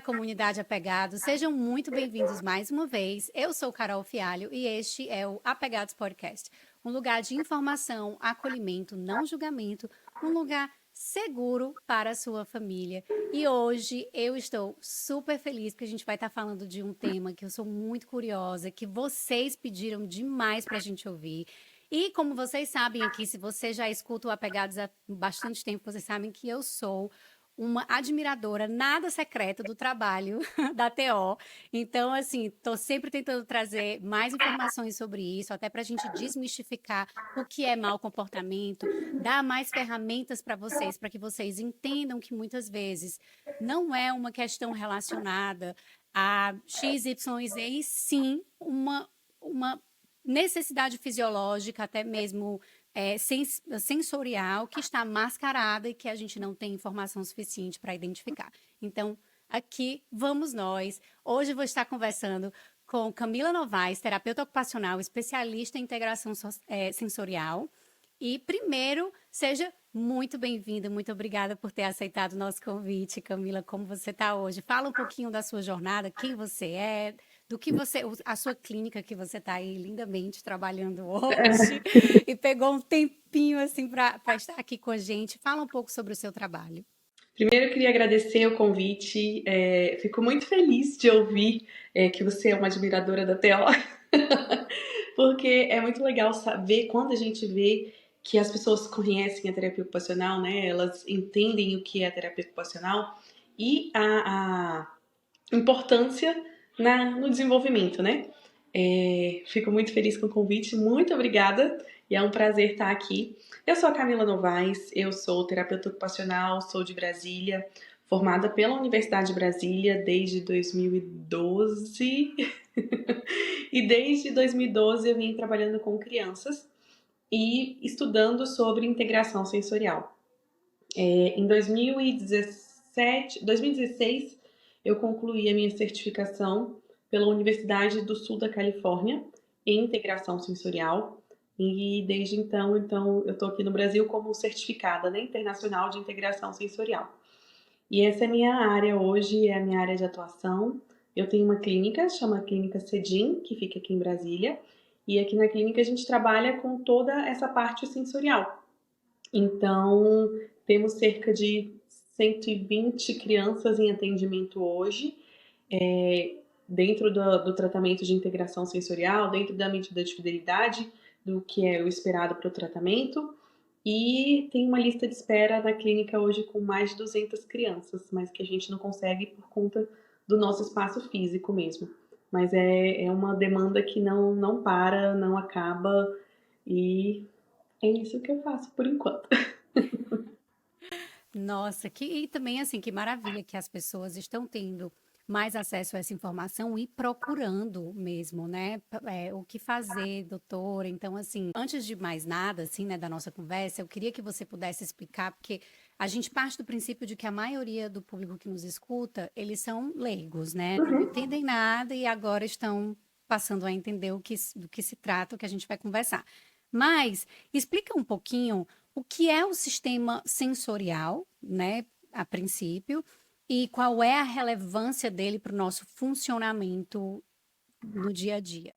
comunidade Apegados, sejam muito bem-vindos mais uma vez. Eu sou Carol Fialho e este é o Apegados Podcast, um lugar de informação, acolhimento, não julgamento, um lugar seguro para a sua família. E hoje eu estou super feliz porque a gente vai estar falando de um tema que eu sou muito curiosa, que vocês pediram demais para a gente ouvir. E como vocês sabem aqui, se você já escuta o Apegados há bastante tempo, vocês sabem que eu sou uma admiradora nada secreta do trabalho da TO. Então, assim, estou sempre tentando trazer mais informações sobre isso, até para a gente desmistificar o que é mau comportamento, dar mais ferramentas para que vocês entendam que muitas vezes não é uma questão relacionada a X, Y, Z, e sim uma necessidade fisiológica, até mesmo sensorial, que está mascarada e que a gente não tem informação suficiente para identificar. Então, aqui vamos nós. Hoje eu vou estar conversando com Camila Novaes, terapeuta ocupacional, especialista em integração sensorial. E primeiro, seja muito bem-vinda, muito obrigada por ter aceitado o nosso convite, Camila. Como você está hoje? Fala um pouquinho da sua jornada, quem você é, do que a sua clínica que você está aí lindamente trabalhando hoje e pegou um tempinho assim para estar aqui com a gente. Fala um pouco sobre o seu trabalho. Primeiro, eu queria agradecer o convite. Fico muito feliz de ouvir que você é uma admiradora da TO, porque é muito legal saber quando a gente vê que as pessoas conhecem a terapia ocupacional, né? Elas entendem o que é a terapia ocupacional e a importância no desenvolvimento, né? Fico muito feliz com o convite, muito obrigada e é um prazer estar aqui. Eu sou a Camila Novaes, eu sou terapeuta ocupacional, sou de Brasília, formada pela Universidade de Brasília desde 2012 e desde 2012 eu vim trabalhando com crianças e estudando sobre integração sensorial. Em 2016 eu concluí a minha certificação pela Universidade do Sul da Califórnia em integração sensorial e desde então eu estou aqui no Brasil como certificada, né, internacional de integração sensorial. E essa é a minha área hoje, é a minha área de atuação. Eu tenho uma clínica, chama Clínica Cedim, que fica aqui em Brasília, e aqui na clínica a gente trabalha com toda essa parte sensorial. Então, temos cerca de 120 crianças em atendimento hoje, dentro do tratamento de integração sensorial, dentro da medida de fidelidade do que é o esperado para o tratamento. E tem uma lista de espera na clínica hoje com mais de 200 crianças, mas que a gente não consegue por conta do nosso espaço físico mesmo. Mas é uma demanda que não para, não acaba, e é isso que eu faço por enquanto. Nossa, e também assim, que maravilha que as pessoas estão tendo mais acesso a essa informação e procurando mesmo, né? O que fazer, doutora. Então, assim, antes de mais nada, assim, né, da nossa conversa, eu queria que você pudesse explicar, porque a gente parte do princípio de que a maioria do público que nos escuta, eles são leigos, né? Não entendem nada e agora estão passando a entender do que se trata, o que a gente vai conversar. Mas explica um pouquinho o que é o sistema sensorial, né, a princípio, e qual é a relevância dele para o nosso funcionamento no dia a dia.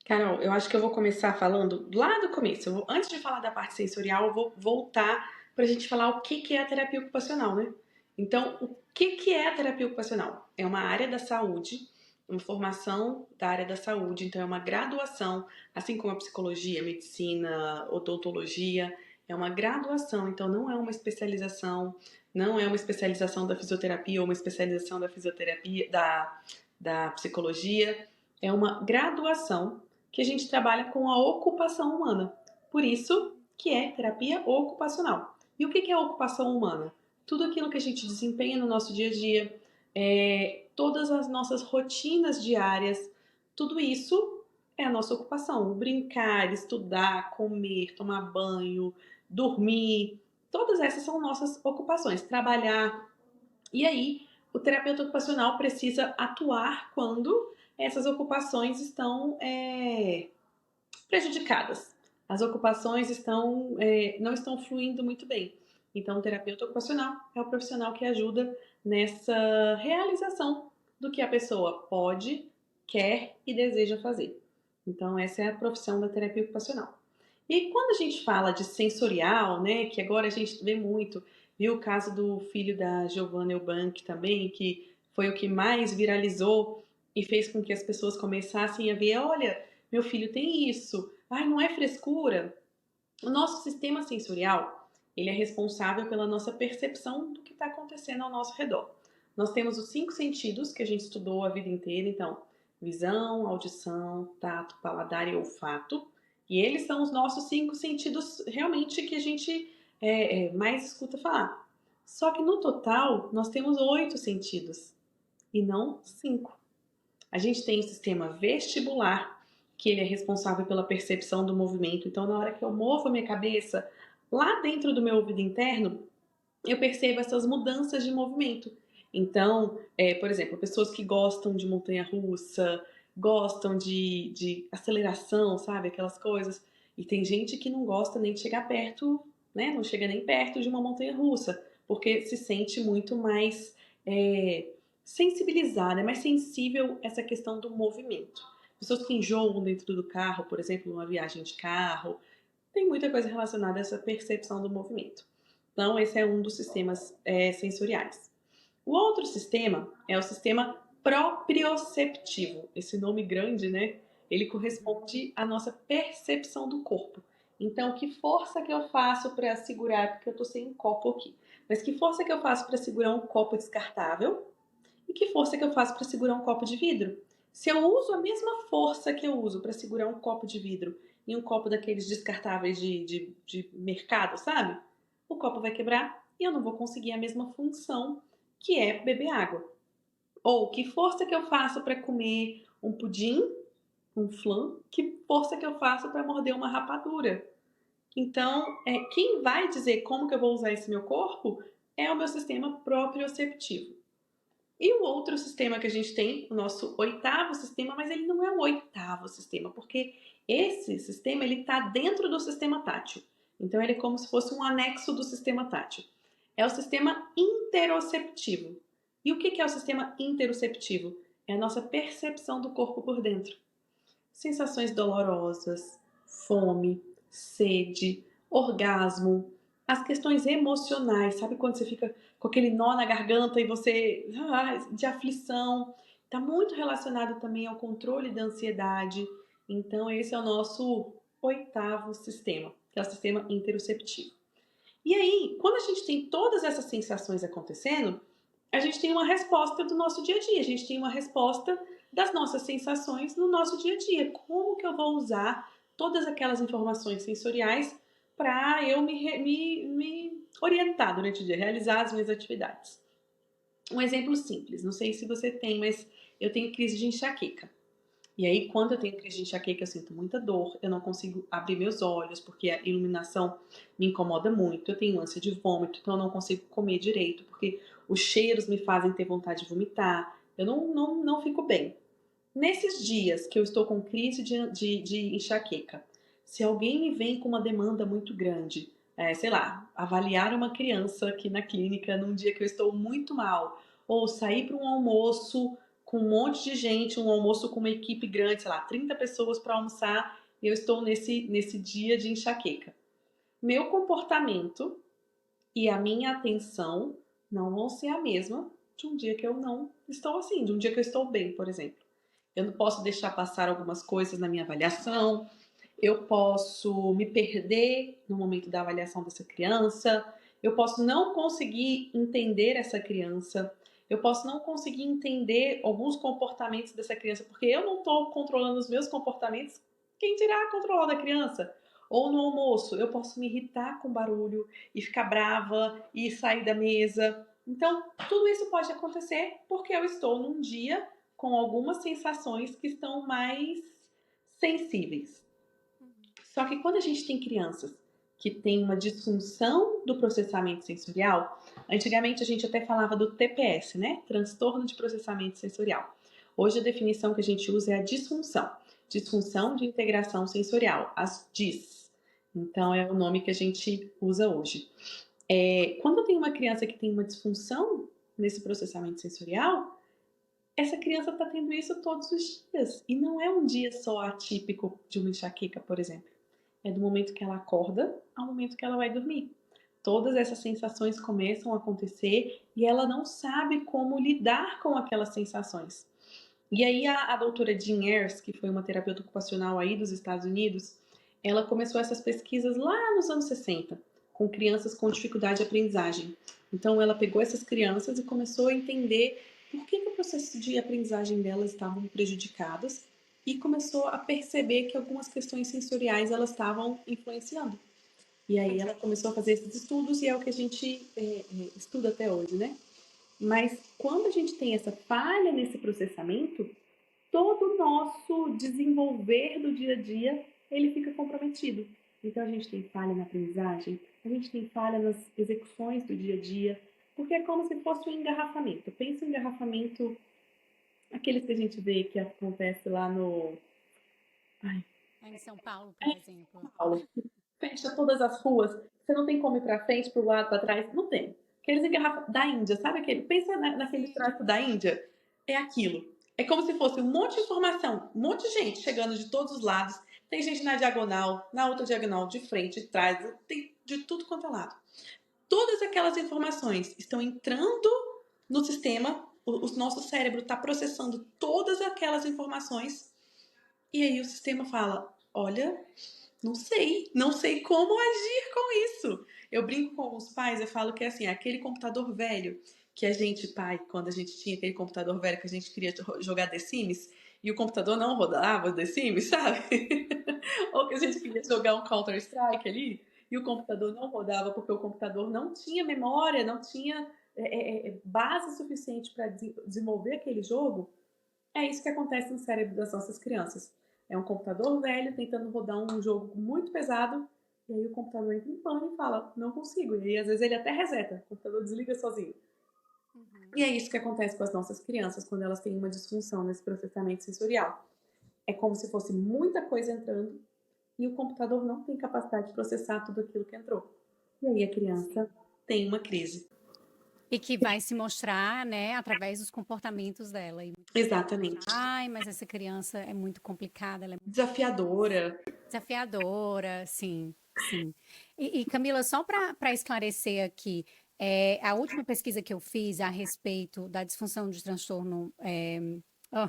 Carol, eu acho que eu vou começar falando lá do começo. Antes de falar da parte sensorial, eu vou voltar para a gente falar o que é a terapia ocupacional, né? Então, o que é a terapia ocupacional? É uma área da saúde, uma formação da área da saúde, então é uma graduação, assim como a psicologia, a medicina, odontologia, é uma graduação, então não é uma especialização, não é uma especialização da fisioterapia ou uma especialização da fisioterapia, da psicologia, é uma graduação que a gente trabalha com a ocupação humana. Por isso que é terapia ocupacional. E o que é a ocupação humana? Tudo aquilo que a gente desempenha no nosso dia a dia, todas as nossas rotinas diárias, tudo isso é a nossa ocupação. Brincar, estudar, comer, tomar banho, dormir, todas essas são nossas ocupações. Trabalhar. E aí, o terapeuta ocupacional precisa atuar quando essas ocupações estão prejudicadas. As ocupações não estão fluindo muito bem. Então, o terapeuta ocupacional é o profissional que ajuda nessa realização do que a pessoa pode, quer e deseja fazer. Então, essa é a profissão da terapia ocupacional. E quando a gente fala de sensorial, né, que agora a gente vê muito, viu o caso do filho da Giovanna Eubank também, que foi o que mais viralizou e fez com que as pessoas começassem a ver, olha, meu filho tem isso, ai, não é frescura. O nosso sistema sensorial, ele é responsável pela nossa percepção do que está acontecendo ao nosso redor. Nós temos os 5 sentidos que a gente estudou a vida inteira, então, visão, audição, tato, paladar e olfato. E eles são os nossos 5 sentidos realmente que a gente mais escuta falar. Só que no total, nós temos 8 sentidos e não 5. A gente tem o sistema vestibular, que ele é responsável pela percepção do movimento. Então, na hora que eu movo a minha cabeça, lá dentro do meu ouvido interno, eu percebo essas mudanças de movimento. Então, por exemplo, pessoas que gostam de montanha-russa, gostam de aceleração, sabe? Aquelas coisas. E tem gente que não gosta nem de chegar perto, né? Não chega nem perto de uma montanha-russa, porque se sente muito mais sensibilizada, é mais sensível essa questão do movimento. Pessoas que enjoam dentro do carro, por exemplo, numa viagem de carro, tem muita coisa relacionada a essa percepção do movimento. Então, esse é um dos sistemas sensoriais. O outro sistema é o sistema proprioceptivo. Esse nome grande, né? Ele corresponde à nossa percepção do corpo. Então, que força que eu faço para segurar, porque eu estou sem um copo aqui, mas que força que eu faço para segurar um copo descartável e que força que eu faço para segurar um copo de vidro? Se eu uso a mesma força que eu uso para segurar um copo de vidro em um copo daqueles descartáveis de mercado, sabe? O copo vai quebrar e eu não vou conseguir a mesma função que é beber água. Ou que força que eu faço para comer um pudim, um flan, que força que eu faço para morder uma rapadura. Então, quem vai dizer como que eu vou usar esse meu corpo é o meu sistema proprioceptivo. E o outro sistema que a gente tem, o nosso oitavo sistema, mas ele não é o oitavo sistema, porque esse sistema ele está dentro do sistema tátil. Então ele é como se fosse um anexo do sistema tátil. É o sistema interoceptivo. E o que é o sistema interoceptivo? É a nossa percepção do corpo por dentro. Sensações dolorosas, fome, sede, orgasmo, as questões emocionais, sabe quando você fica com aquele nó na garganta e você de aflição, está muito relacionado também ao controle da ansiedade. Então esse é o nosso oitavo sistema, que é o sistema interoceptivo. E aí, quando a gente tem todas essas sensações acontecendo, a gente tem uma resposta do nosso dia a dia, a gente tem uma resposta das nossas sensações no nosso dia a dia. Como que eu vou usar todas aquelas informações sensoriais para eu me orientar durante o dia, realizar as minhas atividades? Um exemplo simples, não sei se você tem, mas eu tenho crise de enxaqueca. E aí, quando eu tenho crise de enxaqueca, eu sinto muita dor, eu não consigo abrir meus olhos, porque a iluminação me incomoda muito, eu tenho ânsia de vômito, então eu não consigo comer direito, porque os cheiros me fazem ter vontade de vomitar, eu não fico bem. Nesses dias que eu estou com crise de enxaqueca, se alguém me vem com uma demanda muito grande, sei lá, avaliar uma criança aqui na clínica num dia que eu estou muito mal, ou sair para um almoço com um monte de gente, um almoço com uma equipe grande, sei lá, 30 pessoas para almoçar, e eu estou nesse dia de enxaqueca. Meu comportamento e a minha atenção não vão ser a mesma de um dia que eu não estou assim, de um dia que eu estou bem, por exemplo. Eu não posso deixar passar algumas coisas na minha avaliação, eu posso me perder no momento da avaliação dessa criança, eu posso não conseguir entender essa criança, eu posso não conseguir entender alguns comportamentos dessa criança, porque eu não estou controlando os meus comportamentos, quem dirá controlar o da criança? Ou no almoço, eu posso me irritar com barulho e ficar brava e sair da mesa. Então, tudo isso pode acontecer porque eu estou num dia com algumas sensações que estão mais sensíveis. Só que quando a gente tem crianças que têm uma disfunção do processamento sensorial, antigamente a gente até falava do TPS, né? Transtorno de processamento sensorial. Hoje a definição que a gente usa é a disfunção. Disfunção de integração sensorial, as DIS. Então é o nome que a gente usa hoje. Quando eu tenho uma criança que tem uma disfunção nesse processamento sensorial, essa criança está tendo isso todos os dias. E não é um dia só atípico de uma enxaqueca, por exemplo. É do momento que ela acorda ao momento que ela vai dormir. Todas essas sensações começam a acontecer e ela não sabe como lidar com aquelas sensações. E aí a doutora Jean Ayres, que foi uma terapeuta ocupacional aí dos Estados Unidos, ela começou essas pesquisas lá nos anos 60, com crianças com dificuldade de aprendizagem. Então ela pegou essas crianças e começou a entender por que o processo de aprendizagem delas estavam prejudicadas e começou a perceber que algumas questões sensoriais elas estavam influenciando. E aí ela começou a fazer esses estudos e é o que a gente estuda até hoje, né? Mas quando a gente tem essa falha nesse processamento, todo o nosso desenvolver do dia a dia, ele fica comprometido. Então a gente tem falha na aprendizagem, a gente tem falha nas execuções do dia a dia, porque é como se fosse um engarrafamento. Pensa em engarrafamento, aqueles que a gente vê que acontece lá no... Ai, Em São Paulo, por exemplo. Paulo. Fecha todas as ruas, você não tem como ir para frente, para o lado, para trás, não tem. Aqueles engarrafamentos da Índia, sabe aquele? Pensa naquele tráfico da Índia, é aquilo. É como se fosse um monte de informação, um monte de gente chegando de todos os lados. Tem gente na diagonal, na outra diagonal, de frente, de trás, tem de tudo quanto é lado. Todas aquelas informações estão entrando no sistema, o nosso cérebro está processando todas aquelas informações, e aí o sistema fala: olha, não sei como agir com isso. Eu brinco com os pais, eu falo que é assim, aquele computador velho que a gente, pai, quando a gente tinha aquele computador velho que a gente queria jogar The Sims e o computador não rodava The Sims, sabe? Ou que a gente queria jogar um Counter Strike ali e o computador não rodava porque o computador não tinha memória, não tinha base suficiente para desenvolver aquele jogo. É isso que acontece no cérebro das nossas crianças. É um computador velho tentando rodar um jogo muito pesado, e aí o computador entra em pânico e fala: não consigo. E aí às vezes ele até reseta, o computador desliga sozinho. E é isso que acontece com as nossas crianças quando elas têm uma disfunção nesse processamento sensorial. É como se fosse muita coisa entrando e o computador não tem capacidade de processar tudo aquilo que entrou. E aí a criança tem uma crise. E que vai se mostrar, né, através dos comportamentos dela. E Exatamente. ai, mas essa criança é muito complicada, ela é muito Desafiadora. desafiadora, sim, sim. E Camila, só para esclarecer aqui, a última pesquisa que eu fiz a respeito da disfunção de transtorno, oh,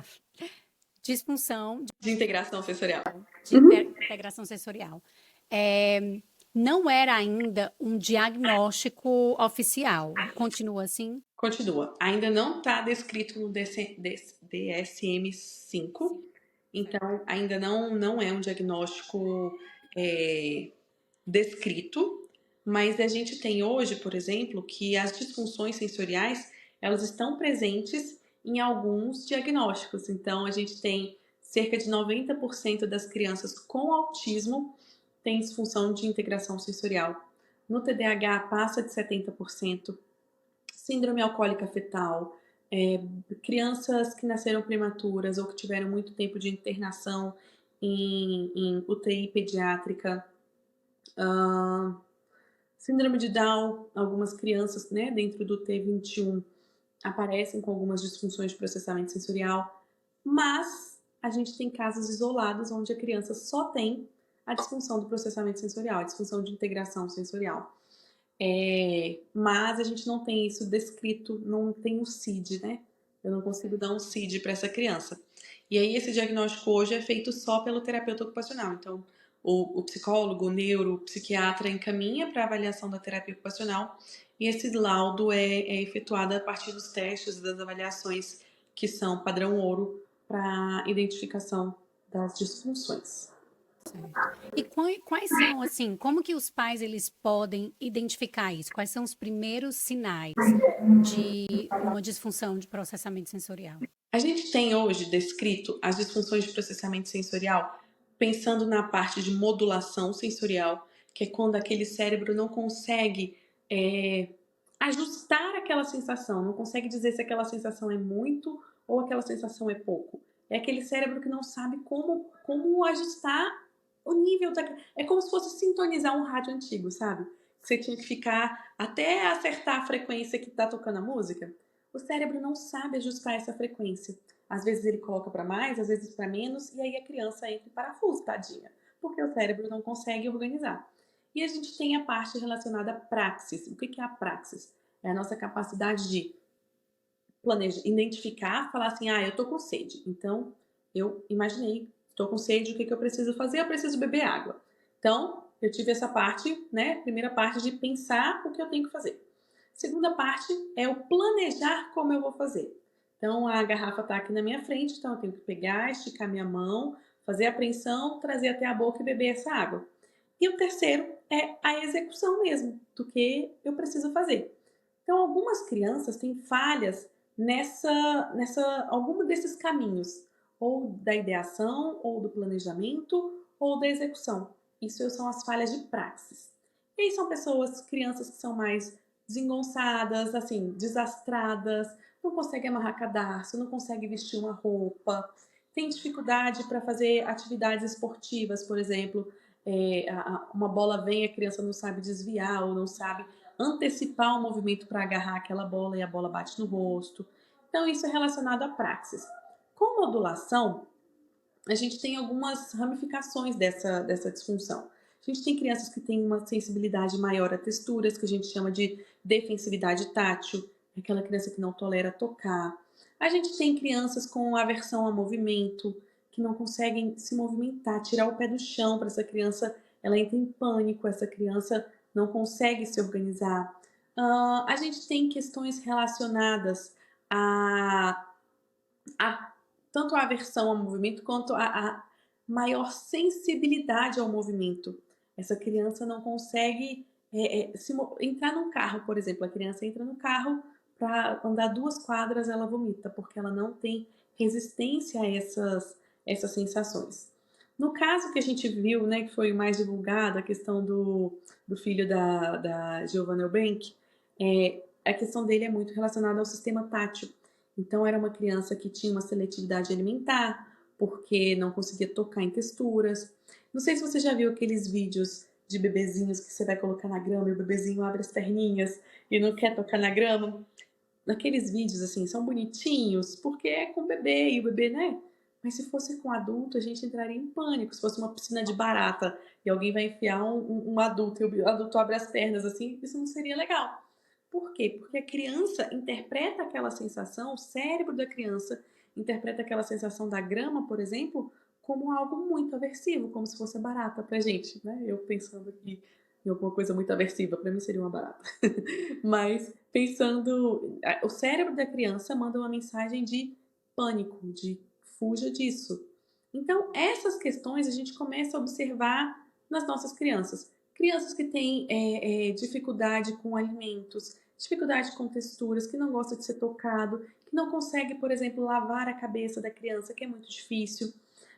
disfunção De integração sensorial. de integração sensorial, é, não era ainda um diagnóstico oficial. Continua assim? Continua. Ainda não está descrito no DSM-5, então ainda não é um diagnóstico descrito, mas a gente tem hoje, por exemplo, que as disfunções sensoriais elas estão presentes em alguns diagnósticos. Então a gente tem cerca de 90% das crianças com autismo tem disfunção de integração sensorial. No TDAH passa de 70%. Síndrome alcoólica fetal, crianças que nasceram prematuras ou que tiveram muito tempo de internação em UTI pediátrica, síndrome de Down, algumas crianças, né, dentro do T21 aparecem com algumas disfunções de processamento sensorial, mas a gente tem casos isolados onde a criança só tem a disfunção do processamento sensorial, a disfunção de integração sensorial. Mas a gente não tem isso descrito, não tem um CID, né? Eu não consigo dar um CID para essa criança. E aí esse diagnóstico hoje é feito só pelo terapeuta ocupacional. Então, o psicólogo, o neuro, o psiquiatra encaminha para avaliação da terapia ocupacional e esse laudo é efetuado a partir dos testes e das avaliações que são padrão ouro para identificação das disfunções. Certo. E quais são, assim, como que os pais eles podem identificar isso? Quais são os primeiros sinais de uma disfunção de processamento sensorial? A gente tem hoje descrito as disfunções de processamento sensorial pensando na parte de modulação sensorial, que é quando aquele cérebro não consegue ajustar aquela sensação, não consegue dizer se aquela sensação é muito ou aquela sensação é pouco. É aquele cérebro que não sabe como ajustar o nível da... É como se fosse sintonizar um rádio antigo, sabe? Que você tinha que ficar até acertar a frequência que tá tocando a música. O cérebro não sabe ajustar essa frequência. Às vezes ele coloca para mais, às vezes para menos, e aí a criança entra em parafuso, tadinha, porque o cérebro não consegue organizar. E a gente tem a parte relacionada à praxis. O que é a praxis? É a nossa capacidade de planejar, identificar, falar assim, eu tô com sede. Então, eu imaginei, tô com sede, o que eu preciso fazer? Eu preciso beber água. Então, eu tive essa parte, né? Primeira parte de pensar o que eu tenho que fazer. Segunda parte é o planejar como eu vou fazer. Então, a garrafa está aqui na minha frente, então eu tenho que pegar, esticar minha mão, fazer a apreensão, trazer até a boca e beber essa água. E o terceiro é a execução mesmo, do que eu preciso fazer. Então, algumas crianças têm falhas algum desses caminhos, ou da ideação, ou do planejamento, ou da execução. Isso são as falhas de praxis. E aí são crianças que são mais desengonçadas, assim, desastradas, não conseguem amarrar cadarço, não conseguem vestir uma roupa, tem dificuldade para fazer atividades esportivas, por exemplo, uma bola vem, a criança não sabe desviar ou não sabe antecipar o movimento para agarrar aquela bola e a bola bate no rosto. Então, isso é relacionado à praxis. Com modulação, a gente tem algumas ramificações dessa disfunção. A gente tem crianças que têm uma sensibilidade maior a texturas, que a gente chama de defensividade tátil, aquela criança que não tolera tocar. A gente tem crianças com aversão a movimento, que não conseguem se movimentar, tirar o pé do chão para essa criança, ela entra em pânico, essa criança não consegue se organizar. A gente tem questões relacionadas a, a tanto a aversão ao movimento quanto a maior sensibilidade ao movimento. Essa criança não consegue entrar num carro, por exemplo. A criança entra no carro, para andar 2 quadras ela vomita, porque ela não tem resistência a essas sensações. No caso que a gente viu, né, que foi o mais divulgado, a questão do filho da Giovanna Eubank, a questão dele é muito relacionada ao sistema tátil. Então, era uma criança que tinha uma seletividade alimentar, porque não conseguia tocar em texturas. Não sei se você já viu aqueles vídeos de bebezinhos que você vai colocar na grama e o bebezinho abre as perninhas e não quer tocar na grama. Naqueles vídeos, assim, são bonitinhos, porque é com o bebê, e o bebê, né? Mas se fosse com adulto, a gente entraria em pânico. Se fosse uma piscina de barata e alguém vai enfiar um adulto e o adulto abre as pernas, assim, isso não seria legal. Por quê? Porque a criança interpreta aquela sensação, o cérebro da criança interpreta aquela sensação da grama, por exemplo, como algo muito aversivo, como se fosse barata pra gente, né? Eu pensando aqui em alguma coisa muito aversiva, pra mim seria uma barata. Mas pensando, o cérebro da criança manda uma mensagem de pânico, de fuja disso. Então, essas questões a gente começa a observar nas nossas crianças. Crianças que têm dificuldade com alimentos, dificuldade com texturas, que não gosta de ser tocado, que não consegue, por exemplo, lavar a cabeça da criança, que é muito difícil.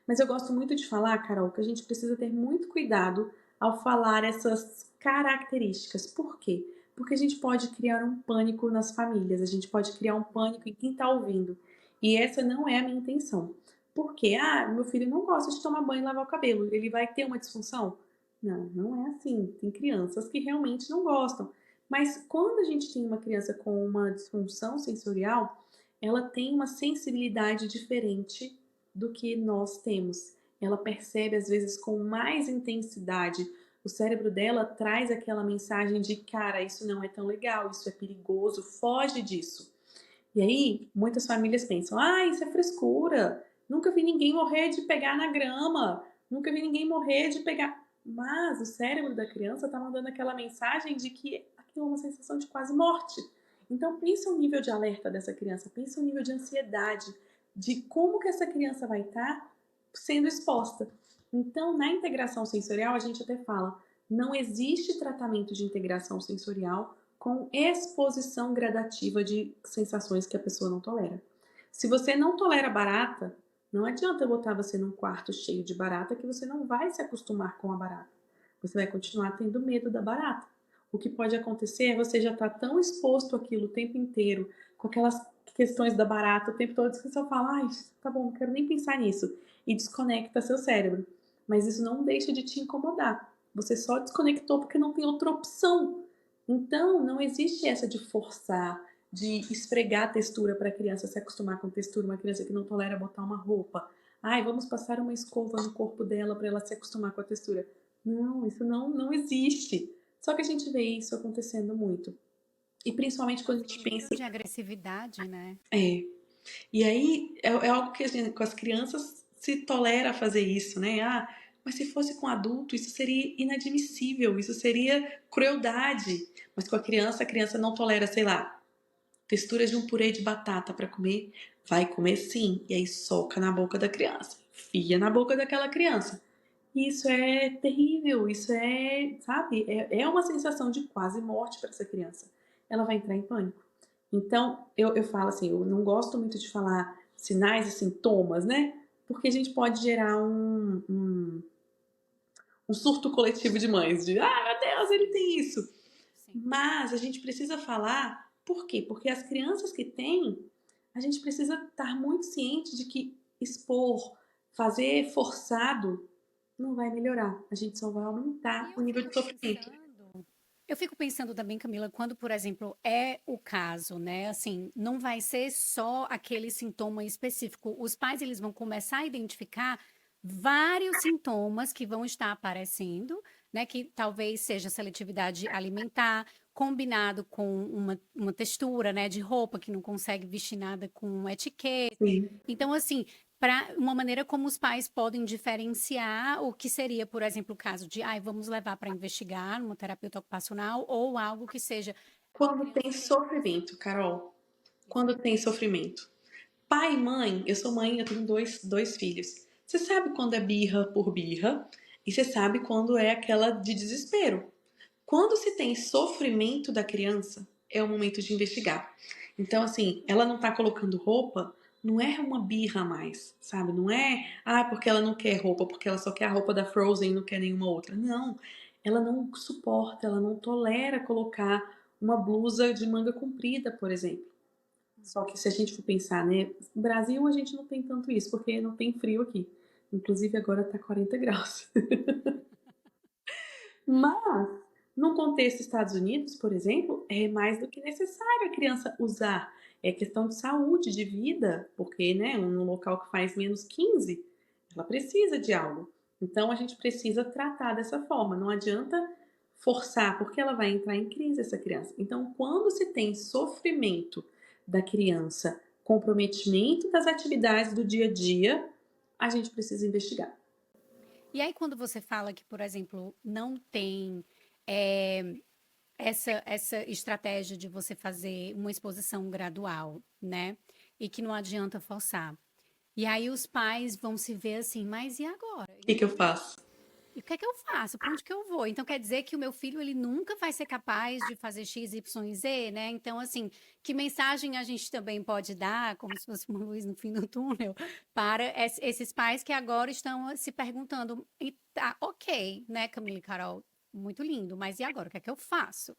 Mas eu gosto muito de falar, Carol, que a gente precisa ter muito cuidado ao falar essas características. Por quê? Porque a gente pode criar um pânico nas famílias, a gente pode criar um pânico em quem está ouvindo. E essa não é a minha intenção. Porque, meu filho não gosta de tomar banho e lavar o cabelo, ele vai ter uma disfunção? Não, não é assim. Tem crianças que realmente não gostam. Mas quando a gente tem uma criança com uma disfunção sensorial, ela tem uma sensibilidade diferente do que nós temos. Ela percebe às vezes com mais intensidade. O cérebro dela traz aquela mensagem de cara, isso não é tão legal, isso é perigoso, foge disso. E aí, muitas famílias pensam, isso é frescura, nunca vi ninguém morrer de pegar na grama, nunca vi ninguém morrer de pegar. Mas o cérebro da criança está mandando aquela mensagem de que aquilo é uma sensação de quase morte. Então, pensa o nível de alerta dessa criança, pensa o nível de ansiedade, de como que essa criança vai estar sendo exposta. Então, na integração sensorial, a gente até fala, não existe tratamento de integração sensorial com exposição gradativa de sensações que a pessoa não tolera. Se você não tolera barata, não adianta eu botar você num quarto cheio de barata que você não vai se acostumar com a barata. Você vai continuar tendo medo da barata. O que pode acontecer é você já estar tão exposto àquilo o tempo inteiro, com aquelas questões da barata o tempo todo, que você só fala, tá bom, não quero nem pensar nisso, e desconecta seu cérebro. Mas isso não deixa de te incomodar. Você só desconectou porque não tem outra opção. Então, não existe essa de forçar, de esfregar a textura para a criança se acostumar com textura, uma criança que não tolera botar uma roupa. Ai, vamos passar uma escova no corpo dela para ela se acostumar com a textura. Não, isso não existe. Só que a gente vê isso acontecendo muito. E principalmente quando a gente Um nível pensa. de agressividade, né? É. E aí é algo que a gente, com as crianças se tolera fazer isso, né? Ah, mas se fosse com adulto, isso seria inadmissível, isso seria crueldade. Mas com a criança não tolera, sei lá, textura de um purê de batata para comer, vai comer sim. E aí soca na boca da criança, enfia na boca daquela criança. E isso é terrível, isso é, sabe, é uma sensação de quase morte para essa criança. Ela vai entrar em pânico. Então, eu falo assim, eu não gosto muito de falar sinais e sintomas, né? Porque a gente pode gerar um surto coletivo de mães, de, ah, meu Deus, ele tem isso. Sim. Mas a gente precisa falar, por quê? Porque as crianças que têm, a gente precisa estar muito ciente de que expor, fazer forçado, não vai melhorar. A gente só vai E aumentar o nível de sofrimento. eu fico pensando também, Camila, quando, por exemplo, é o caso, né? Assim, não vai ser só aquele sintoma específico. Os pais, eles vão começar a identificar vários sintomas que vão estar aparecendo, né? Que talvez seja seletividade alimentar, combinado com uma textura, né? De roupa que não consegue vestir nada com etiqueta. Sim. Então, assim, para uma maneira como os pais podem diferenciar o que seria, por exemplo, o caso de, ai, vamos levar para investigar numa terapeuta ocupacional ou algo que seja a Quando criança tem tem sofrimento, Carol, isso. quando tem sofrimento. Pai e mãe, eu sou mãe, eu tenho dois filhos. Você sabe quando é birra por birra e você sabe quando é aquela de desespero. Quando se tem sofrimento da criança, é o momento de investigar. Então, assim, ela não tá colocando roupa, não é uma birra mais, sabe? Não é, ah, porque ela não quer roupa, porque ela só quer a roupa da Frozen e não quer nenhuma outra. Não, ela não suporta, ela não tolera colocar uma blusa de manga comprida, por exemplo. Só que se a gente for pensar, né? No Brasil a gente não tem tanto isso, porque não tem frio aqui. Inclusive agora tá 40 graus. Mas, no contexto Estados Unidos, por exemplo, é mais do que necessário a criança usar. É questão de saúde, de vida, porque, né, num local que faz -15, ela precisa de algo. Então, a gente precisa tratar dessa forma. Não adianta forçar, porque ela vai entrar em crise, essa criança. Então, quando se tem sofrimento da criança, comprometimento das atividades do dia a dia, a gente precisa investigar. E aí, quando você fala que, por exemplo, não tem eh, essa estratégia de você fazer uma exposição gradual, né? E que não adianta forçar. E aí os pais vão se ver assim, mas e agora? O que que eu faço? E o que é que eu faço? Para onde que eu vou? Então quer dizer que o meu filho ele nunca vai ser capaz de fazer X, Y, e Z, né? Então assim, que mensagem a gente também pode dar, como se fosse uma luz no fim do túnel, para esses pais que agora estão se perguntando, e tá, ok, né, Camila e Carol, muito lindo, mas e agora? O que é que eu faço?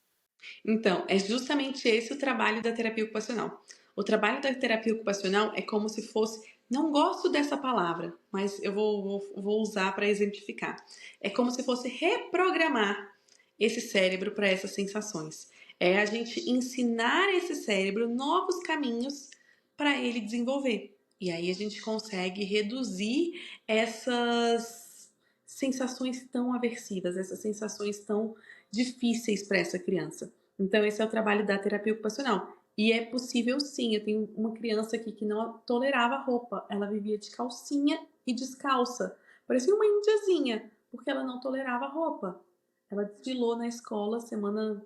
Então, é justamente esse o trabalho da terapia ocupacional. O trabalho da terapia ocupacional é como se fosse. Não gosto dessa palavra, mas eu vou usar para exemplificar. É como se fosse reprogramar esse cérebro para essas sensações. É a gente ensinar esse cérebro novos caminhos para ele desenvolver. E aí a gente consegue reduzir essas sensações tão aversivas, essas sensações tão difíceis para essa criança. Então, esse é o trabalho da terapia ocupacional. E é possível sim. Eu tenho uma criança aqui que não tolerava roupa. Ela vivia de calcinha e descalça. Parecia uma indiazinha, porque ela não tolerava roupa. Ela desfilou na escola semana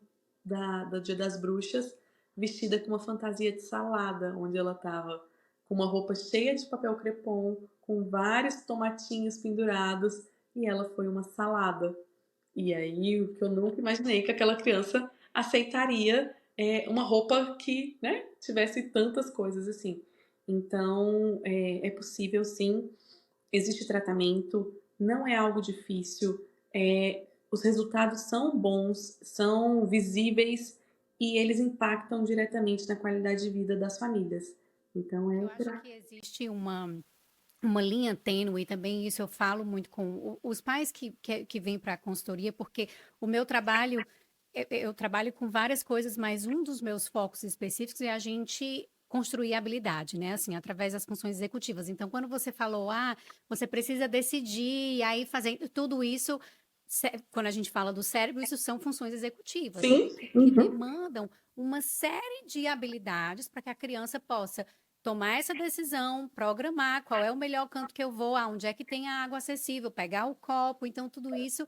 do Dia das Bruxas, vestida com uma fantasia de salada, onde ela estava com uma roupa cheia de papel crepom, com vários tomatinhos pendurados, e ela foi uma salada. E aí, o que eu nunca imaginei que aquela criança aceitaria uma roupa que, né, tivesse tantas coisas assim. Então, é possível sim, existe tratamento, não é algo difícil, os resultados são bons, são visíveis e eles impactam diretamente na qualidade de vida das famílias. Então, Eu acho que existe uma linha tênue também, isso eu falo muito com os pais que vêm para a consultoria, porque o meu trabalho eu trabalho com várias coisas, mas um dos meus focos específicos é a gente construir habilidade, né? Assim, através das funções executivas. Então, quando você falou, você precisa decidir, e aí fazer tudo isso, quando a gente fala do cérebro, isso são funções executivas, Sim. que Uhum. demandam uma série de habilidades para que a criança possa tomar essa decisão, programar qual é o melhor canto que eu vou, aonde é que tem a água acessível, pegar o copo. Então, tudo isso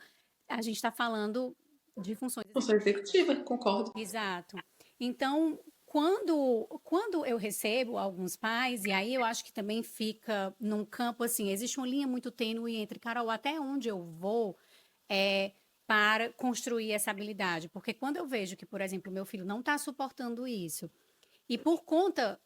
a gente está falando de funções Função executivas. executiva, concordo. Exato. Então, quando eu recebo alguns pais, e aí eu acho que também fica num campo assim, existe uma linha muito tênue entre, Carol, até onde eu vou é, para construir essa habilidade. Porque quando eu vejo que, por exemplo, meu filho não está suportando isso, e por conta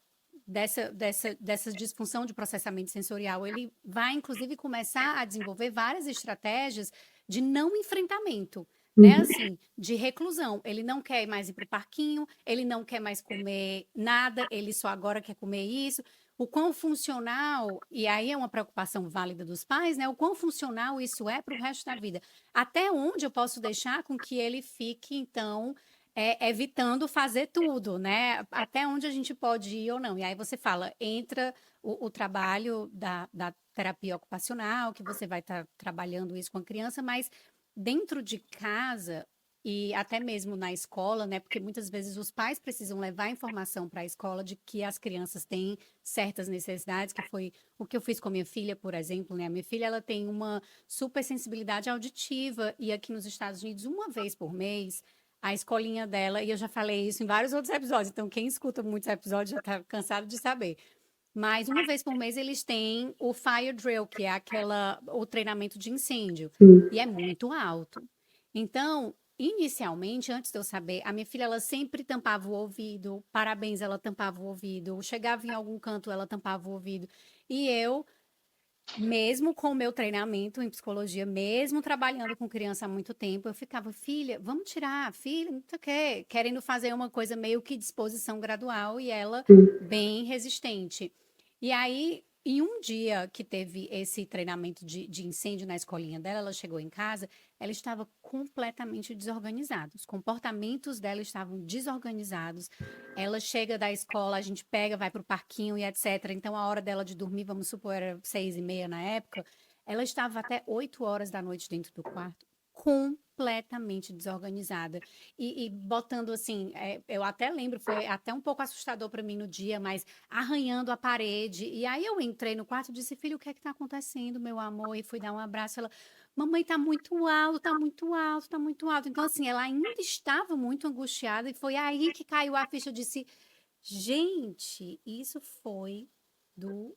dessa disfunção de processamento sensorial, ele vai, inclusive, começar a desenvolver várias estratégias de não enfrentamento, né? Uhum. Assim, de reclusão. Ele não quer mais ir para o parquinho, ele não quer mais comer nada, ele só agora quer comer isso. O quão funcional, e aí é uma preocupação válida dos pais, né? O quão funcional isso é para o resto da vida. Até onde eu posso deixar com que ele fique, então, evitando fazer tudo, né? Até onde a gente pode ir ou não. E aí você fala, entra o trabalho da terapia ocupacional, que você vai estar trabalhando isso com a criança, mas dentro de casa e até mesmo na escola, né? Porque muitas vezes os pais precisam levar informação para a escola de que as crianças têm certas necessidades, que foi o que eu fiz com a minha filha, por exemplo, né? A minha filha, ela tem uma super sensibilidade auditiva e aqui nos Estados Unidos, uma vez por mês, a escolinha dela, e eu já falei isso em vários outros episódios, então quem escuta muitos episódios já está cansado de saber. Mas uma vez por mês eles têm o fire drill, que é o treinamento de incêndio, Sim. e é muito alto. Então, inicialmente, antes de eu saber, a minha filha ela sempre tampava o ouvido, parabéns, ela tampava o ouvido, chegava em algum canto, ela tampava o ouvido. E eu mesmo com o meu treinamento em psicologia, mesmo trabalhando com criança há muito tempo, eu ficava, filha, vamos tirar, filha, não sei o quê, querendo fazer uma coisa meio que disposição gradual e ela bem resistente. E aí, em um dia que teve esse treinamento de incêndio na escolinha dela, ela chegou em casa, ela estava completamente desorganizada. Os comportamentos dela estavam desorganizados. Ela chega da escola, a gente pega, vai para o parquinho e etc. Então, a hora dela de dormir, vamos supor, era 6:30 na época, ela estava até 8 horas da noite dentro do quarto, completamente desorganizada. E botando assim, eu até lembro, foi até um pouco assustador para mim no dia, mas arranhando a parede. E aí eu entrei no quarto e disse, filho, o que é que está acontecendo, meu amor? E fui dar um abraço. Ela, mamãe, tá muito alto, tá muito alto, tá muito alto. Então, assim, ela ainda estava muito angustiada e foi aí que caiu a ficha. Eu disse, gente, isso foi do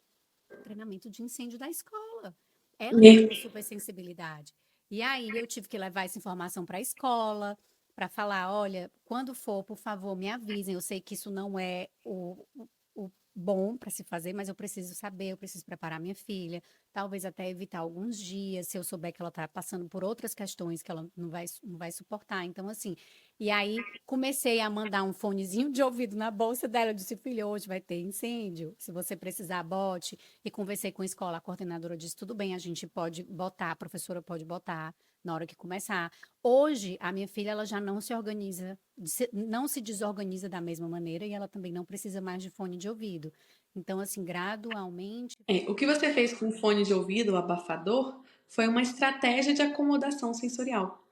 treinamento de incêndio da escola. Ela tem É. uma super sensibilidade. E aí eu tive que levar essa informação para a escola, para falar, olha, quando for, por favor, me avisem. Eu sei que isso não é o bom para se fazer, mas eu preciso saber, eu preciso preparar minha filha, talvez até evitar alguns dias, se eu souber que ela está passando por outras questões que ela não vai suportar. Então, assim, e aí comecei a mandar um fonezinho de ouvido na bolsa dela. Eu disse, filho, hoje vai ter incêndio. Se você precisar, bote. E conversei com a escola, a coordenadora disse, tudo bem, a gente pode botar, a professora pode botar na hora que começar. Hoje, a minha filha, ela já não se organiza, não se desorganiza da mesma maneira e ela também não precisa mais de fone de ouvido. Então, assim, gradualmente. O que você fez com o fone de ouvido, o abafador, foi uma estratégia de acomodação sensorial.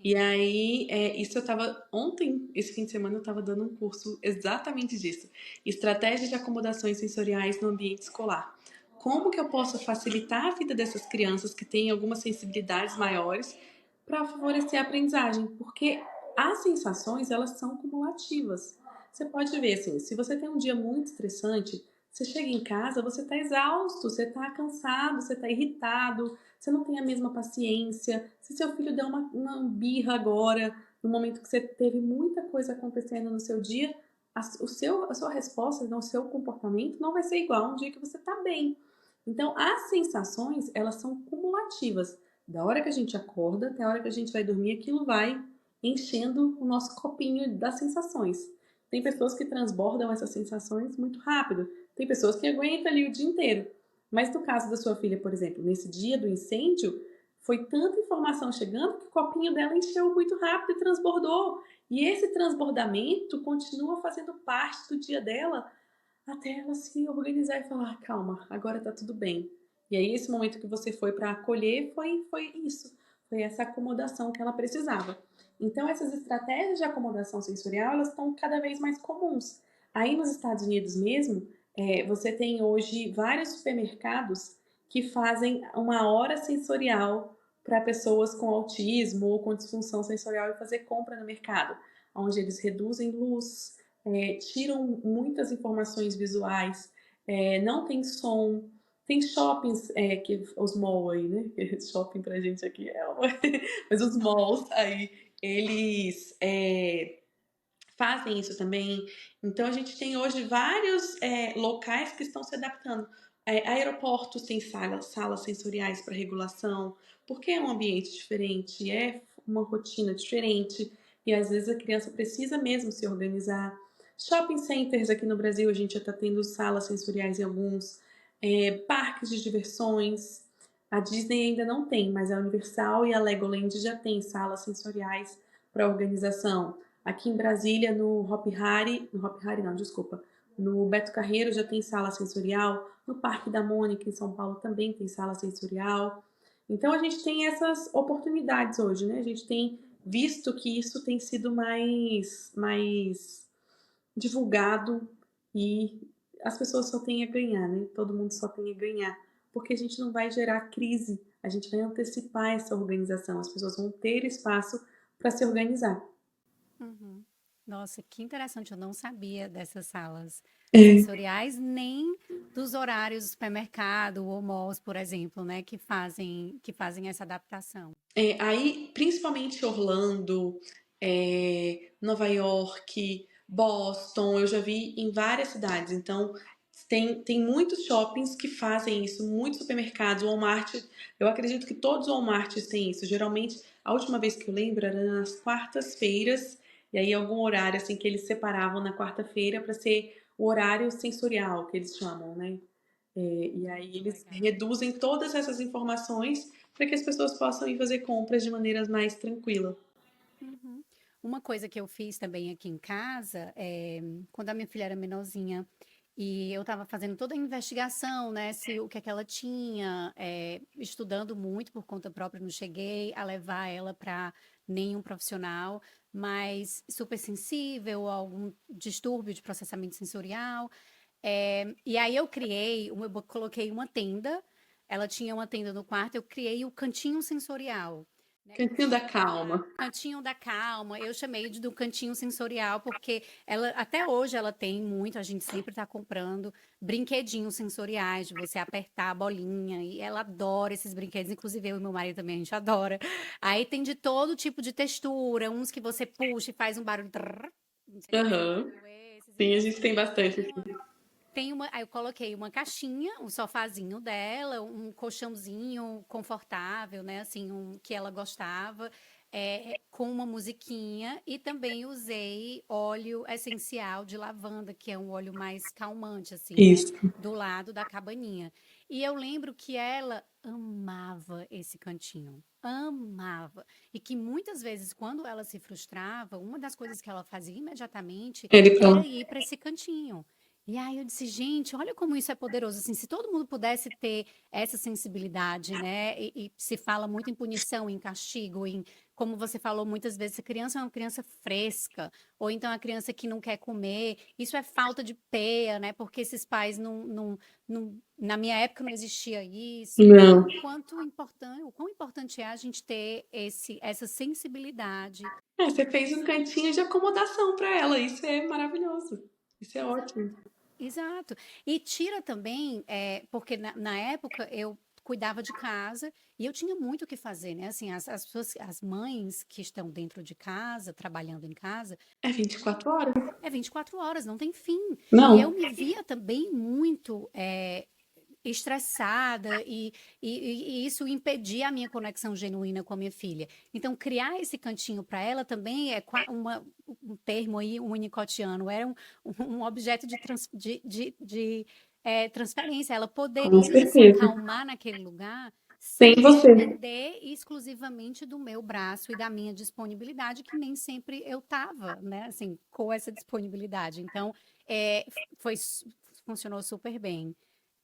E Sim. aí, isso eu estava ontem, esse fim de semana, eu estava dando um curso exatamente disso. Estratégias de acomodações sensoriais no ambiente escolar. Como que eu posso facilitar a vida dessas crianças que têm algumas sensibilidades maiores para favorecer a aprendizagem? Porque as sensações, elas são cumulativas. Você pode ver, assim, se você tem um dia muito estressante, você chega em casa, você está exausto, você está cansado, você está irritado, você não tem a mesma paciência. Se seu filho der uma birra agora, no momento que você teve muita coisa acontecendo no seu dia, a sua resposta, o seu comportamento não vai ser igual um dia que você está bem. Então, as sensações, elas são cumulativas. Da hora que a gente acorda até a hora que a gente vai dormir, aquilo vai enchendo o nosso copinho das sensações. Tem pessoas que transbordam essas sensações muito rápido. Tem pessoas que aguentam ali o dia inteiro. Mas no caso da sua filha, por exemplo, nesse dia do incêndio, foi tanta informação chegando que o copinho dela encheu muito rápido e transbordou. E esse transbordamento continua fazendo parte do dia dela até ela se organizar e falar: calma, agora tá tudo bem. E aí, esse momento que você foi para acolher foi isso. Foi essa acomodação que ela precisava. Então, essas estratégias de acomodação sensorial, elas estão cada vez mais comuns. Aí, nos Estados Unidos mesmo, você tem hoje vários supermercados que fazem uma hora sensorial para pessoas com autismo ou com disfunção sensorial e fazer compra no mercado, onde eles reduzem luz, tiram muitas informações visuais, não tem som, tem shoppings, que os malls aí, né? Shopping pra gente aqui mas os malls aí, eles fazem isso também. Então a gente tem hoje vários locais que estão se adaptando. Aeroportos têm salas sensoriais para regulação, porque é um ambiente diferente, é uma rotina diferente, e às vezes a criança precisa mesmo se organizar. Shopping centers aqui no Brasil, a gente já está tendo salas sensoriais em alguns, parques de diversões. A Disney ainda não tem, mas a Universal e a Legoland já tem salas sensoriais para organização. Aqui em Brasília, no Hop Hari não, desculpa, no Beto Carreiro já tem sala sensorial, no Parque da Mônica, em São Paulo, também tem sala sensorial. Então, a gente tem essas oportunidades hoje, né? A gente tem visto que isso tem sido mais divulgado e as pessoas só têm a ganhar, né? Todo mundo só tem a ganhar, porque a gente não vai gerar crise, a gente vai antecipar essa organização, as pessoas vão ter espaço para se organizar. Uhum. Nossa, que interessante, eu não sabia dessas salas É. sensoriais, nem dos horários do supermercado ou malls, por exemplo, né, que fazem essa adaptação. Aí, principalmente Orlando, Nova York, Boston, eu já vi em várias cidades. Então, tem muitos shoppings que fazem isso, muitos supermercados, Walmart. Eu acredito que todos os Walmarts têm isso. Geralmente, a última vez que eu lembro era nas quartas-feiras, e aí algum horário assim que eles separavam na quarta-feira para ser o horário sensorial, que eles chamam, né? E aí Muito eles legal. reduzem todas essas informações para que as pessoas possam ir fazer compras de maneira mais tranquila. Uhum. Uma coisa que eu fiz também aqui em casa, quando a minha filha era menorzinha, e eu estava fazendo toda a investigação, né, se o que é que ela tinha, estudando muito por conta própria, não cheguei a levar ela para nenhum profissional, mas super sensível a algum distúrbio de processamento sensorial. E aí eu coloquei uma tenda, ela tinha uma tenda no quarto, eu criei o cantinho sensorial, né? Cantinho da calma. Cantinho da calma, eu chamei do cantinho sensorial porque ela até hoje ela tem muito, a gente sempre está comprando brinquedinhos sensoriais de você apertar a bolinha e ela adora esses brinquedos, inclusive eu e meu marido também a gente adora. Aí tem de todo tipo de textura, uns que você puxa e faz um barulho, trrr, não sei se você já Aham. viu esses. Sim, a Então gente assim, tem bastante tem aqui. uma aí eu coloquei uma caixinha, um sofazinho dela, um colchãozinho confortável, né? Assim, que ela gostava, com uma musiquinha. E também usei óleo essencial de lavanda, que é um óleo mais calmante, assim, né? Isso. Do lado da cabaninha. E eu lembro que ela amava esse cantinho. Amava. E que muitas vezes, quando ela se frustrava, uma das coisas que ela fazia imediatamente Ele era pronto. ir para esse cantinho. E aí eu disse, gente, olha como isso é poderoso. Assim, se todo mundo pudesse ter essa sensibilidade, né? E se fala muito em punição, em castigo, em, como você falou muitas vezes, a criança é uma criança fresca, ou então a criança que não quer comer. Isso é falta de peia, né? Porque esses pais na minha época não existia isso. Não. O quão importante é a gente ter essa sensibilidade. Você fez um cantinho de acomodação para ela. Isso é maravilhoso. Isso é ótimo. Exato, exato. E tira também, porque na época eu cuidava de casa e eu tinha muito o que fazer, né? Assim, as pessoas, as mães que estão dentro de casa, trabalhando em casa, É 24 horas? é 24 horas, não tem fim. E eu Não. me via também muito estressada e isso impedia a minha conexão genuína com a minha filha. Então, criar esse cantinho para ela também é um termo aí, um unicotiano, era um objeto de transferência. Ela Com poderia se certeza. acalmar naquele lugar Sem sem você. depender exclusivamente do meu braço e da minha disponibilidade, que nem sempre eu tava, né, assim, com essa disponibilidade. Então, é, foi, funcionou super bem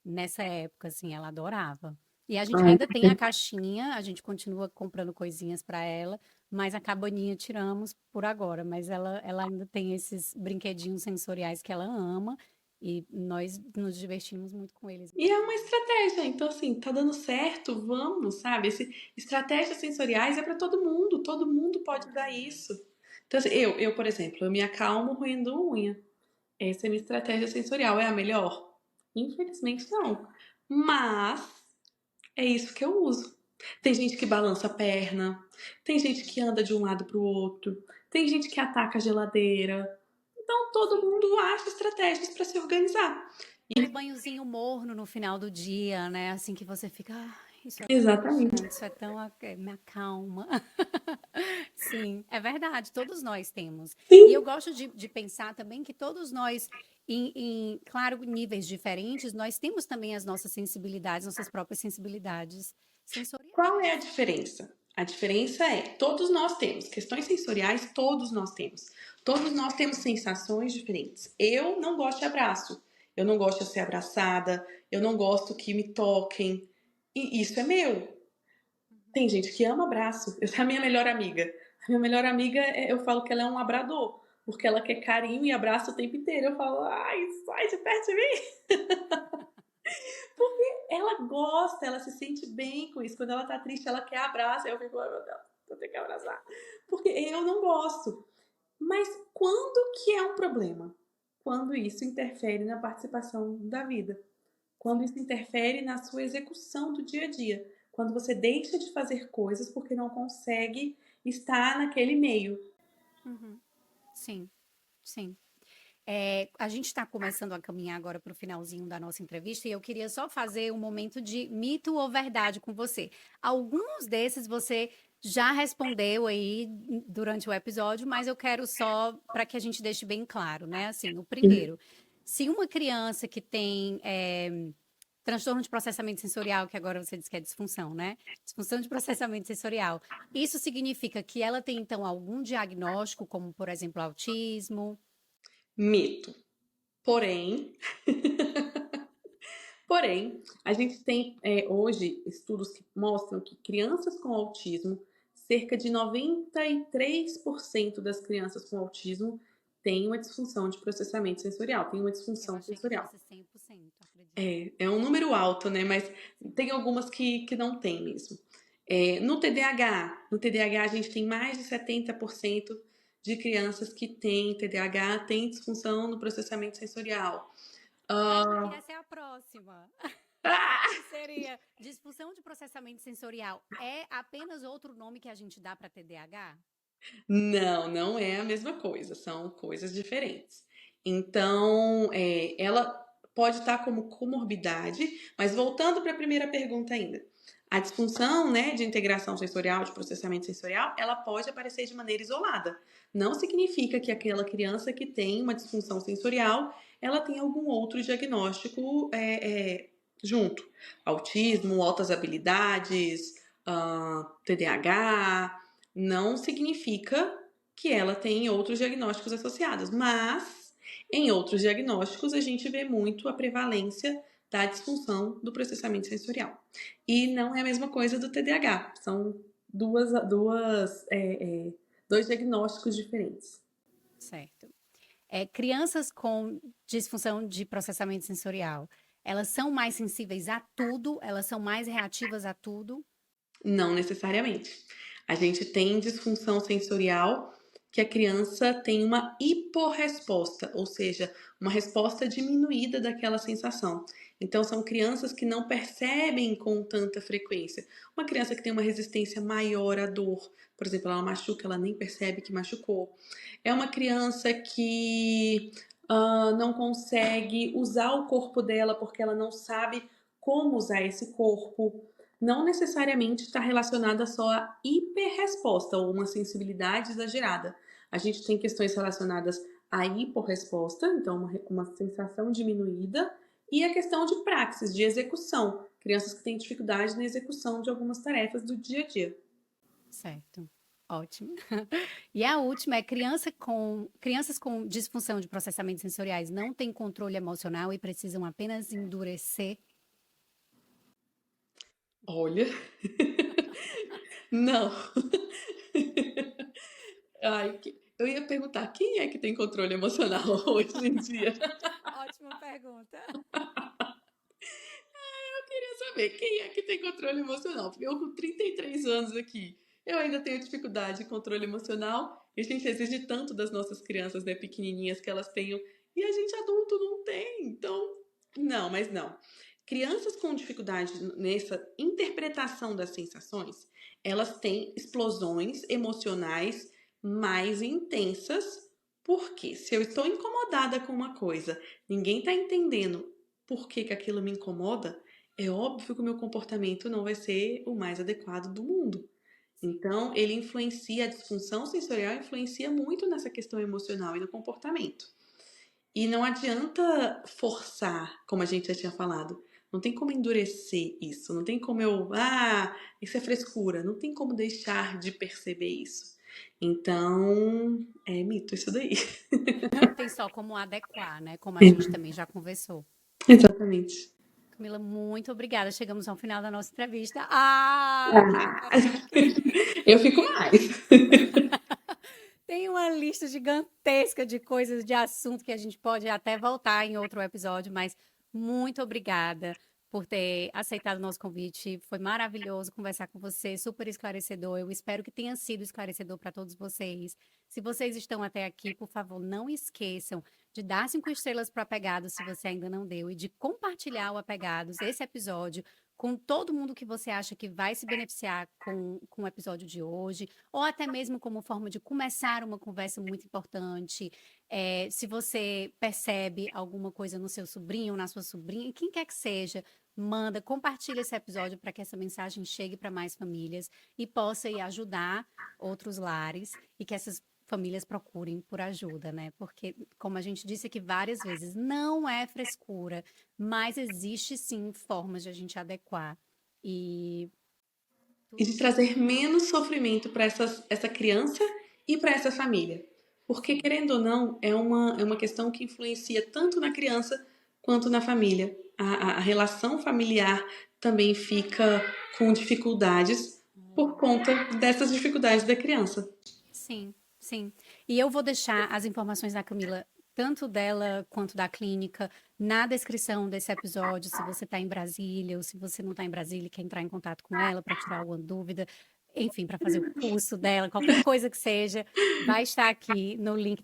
nessa época, assim, ela adorava. E a gente Ai, ainda tem a caixinha, a gente continua comprando coisinhas para ela, mas a cabaninha tiramos por agora. Mas ela ainda tem esses brinquedinhos sensoriais que ela ama e nós nos divertimos muito com eles. e é uma estratégia, então assim, tá dando certo, vamos, sabe? Estratégias sensoriais é para todo mundo pode usar isso. Então, assim, por exemplo, eu me acalmo roendo unha. Essa é a minha estratégia sensorial. É a melhor? Infelizmente não. Mas é isso que eu uso. Tem gente que balança a perna, tem gente que anda de um lado para o outro, tem gente que ataca a geladeira. Então todo Sim. mundo acha estratégias para se organizar. Aquele banhozinho morno no final do dia, né? Assim que você fica, ah, isso é tão Exatamente. relaxante, isso é tão, me acalma. Sim, é verdade, todos nós temos. E eu Sim. gosto de pensar também que todos nós, claro, níveis diferentes, nós temos também as nossas sensibilidades, nossas próprias sensibilidades Qual é a sensoriais. diferença? A diferença é, todos nós temos questões sensoriais, todos nós temos. Todos nós temos sensações diferentes. Eu não gosto de abraço. Eu não gosto de ser abraçada. Eu não gosto que me toquem. E isso é meu. Tem gente que ama abraço. Essa é a minha melhor amiga. A minha melhor amiga, eu falo que ela é um labrador. Porque ela quer carinho e abraço o tempo inteiro. Eu falo, ai, sai de perto de mim. Ela gosta, ela se sente bem com isso. Quando ela tá triste, ela quer abraço. Aí eu fico, ai meu Deus, vou ter que abraçar. Porque eu não gosto. Mas quando que é um problema? Quando isso interfere na participação da vida. Quando Sim. isso interfere na sua execução do dia a dia. Quando você deixa de fazer coisas porque não consegue estar naquele meio. Uhum. Sim, sim. É, a gente está começando a caminhar agora para o finalzinho da nossa entrevista e eu queria só fazer um momento de mito ou verdade com você. Alguns desses você já respondeu aí durante o episódio, mas eu quero só para que a gente deixe bem claro, né? Assim, o primeiro, se uma criança que tem transtorno de processamento sensorial, que agora você disse que é disfunção, né? Disfunção de processamento sensorial. Isso significa que ela tem, então, algum diagnóstico, como, por exemplo, autismo? Mito. Porém, a gente tem hoje estudos que mostram que crianças com autismo, cerca de 93% das crianças com autismo têm uma disfunção de processamento sensorial, tem uma Eu disfunção achei que sensorial. fosse 100%, acredito. É um número alto, né? Mas Sim. tem algumas que não tem mesmo. No TDAH a gente tem mais de 70% de crianças que têm TDAH, têm disfunção no processamento sensorial. Eu acho que Ah, essa é a próxima. ah! Que seria disfunção de processamento sensorial. É apenas outro nome que a gente dá para TDAH? Não, não é a mesma coisa, são coisas diferentes. Então, ela pode estar como comorbidade, mas voltando para a primeira pergunta ainda. A disfunção, né, de integração sensorial, de processamento sensorial, ela pode aparecer de maneira isolada. Não significa que aquela criança que tem uma disfunção sensorial, ela tem algum outro diagnóstico junto. Autismo, altas habilidades, TDAH, não significa que ela tem outros diagnósticos associados, mas em outros diagnósticos a gente vê muito a prevalência da disfunção do processamento sensorial. E não é a mesma coisa do TDAH, são dois diagnósticos diferentes. Certo. Crianças com disfunção de processamento sensorial, elas são mais sensíveis a tudo? Elas são mais reativas a tudo? Não necessariamente. A gente tem disfunção sensorial que a criança tem uma hiporresposta, ou seja, uma resposta diminuída daquela sensação. Então, são crianças que não percebem com tanta frequência. Uma criança que tem uma resistência maior à dor, por exemplo, ela machuca, ela nem percebe que machucou. É uma criança que não consegue usar o corpo dela porque ela não sabe como usar esse corpo, não necessariamente está relacionada só à hiperresposta ou uma sensibilidade exagerada. A gente tem questões relacionadas à hiporresposta, então uma sensação diminuída, e a questão de praxis, de execução, crianças que têm dificuldade na execução de algumas tarefas do dia a dia. Certo. Ótimo. E a última é crianças com disfunção de processamentos sensoriais não têm controle emocional e precisam apenas endurecer. Olha, não. Ai, eu ia perguntar, quem é que tem controle emocional hoje em dia? Ótima pergunta. Eu queria saber quem é que tem controle emocional, porque eu com 33 anos aqui, eu ainda tenho dificuldade de controle emocional e a gente exige tanto das nossas crianças, né, pequenininhas, que elas tenham, e a gente adulto não tem, então, não, mas não. Crianças com dificuldade nessa interpretação das sensações, elas têm explosões emocionais mais intensas, porque se eu estou incomodada com uma coisa, ninguém está entendendo por que aquilo me incomoda, é óbvio que o meu comportamento não vai ser o mais adequado do mundo. Então, ele influencia, a disfunção sensorial influencia muito nessa questão emocional e no comportamento. E não adianta forçar, como a gente já tinha falado. Não tem como endurecer isso. Não tem como isso é frescura. Não tem como deixar de perceber isso. Então, é mito isso daí. Tem só como adequar, né? Como a gente também já conversou. Exatamente. Camila, muito obrigada. Chegamos ao final da nossa entrevista. Ah, Caraca! eu fico mais. Tem uma lista gigantesca de coisas, de assunto que a gente pode até voltar em outro episódio, mas muito obrigada por ter aceitado o nosso convite. Foi maravilhoso conversar com você, super esclarecedor. Eu espero que tenha sido esclarecedor para todos vocês. Se vocês estão até aqui, por favor, não esqueçam de dar 5 estrelas para o Apegados, se você ainda não deu, e de compartilhar o Apegados, esse episódio, com todo mundo que você acha que vai se beneficiar com o episódio de hoje, ou até mesmo como forma de começar uma conversa muito importante. Se você percebe alguma coisa no seu sobrinho, na sua sobrinha, quem quer que seja, manda, compartilha esse episódio para que essa mensagem chegue para mais famílias e possa ir ajudar outros lares e que essas famílias procurem por ajuda, né? Porque, como a gente disse aqui várias vezes, não é frescura, mas existe sim formas de a gente adequar. E E de trazer menos sofrimento para essa criança e para essa família. Porque, sim, querendo ou não, é uma questão que influencia tanto na criança quanto na família. A relação familiar também fica com dificuldades por conta dessas dificuldades da criança. sim, sim. E eu vou deixar as informações da Camila, tanto dela quanto da clínica, na descrição desse episódio, se você está em Brasília ou se você não está em Brasília e quer entrar em contato com ela para tirar alguma dúvida, enfim, para fazer o curso dela, qualquer coisa que seja, vai estar aqui no link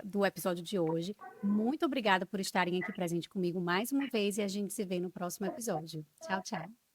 do episódio de hoje. Muito obrigada por estarem aqui presente comigo mais uma vez e a gente se vê no próximo episódio. Tchau, tchau.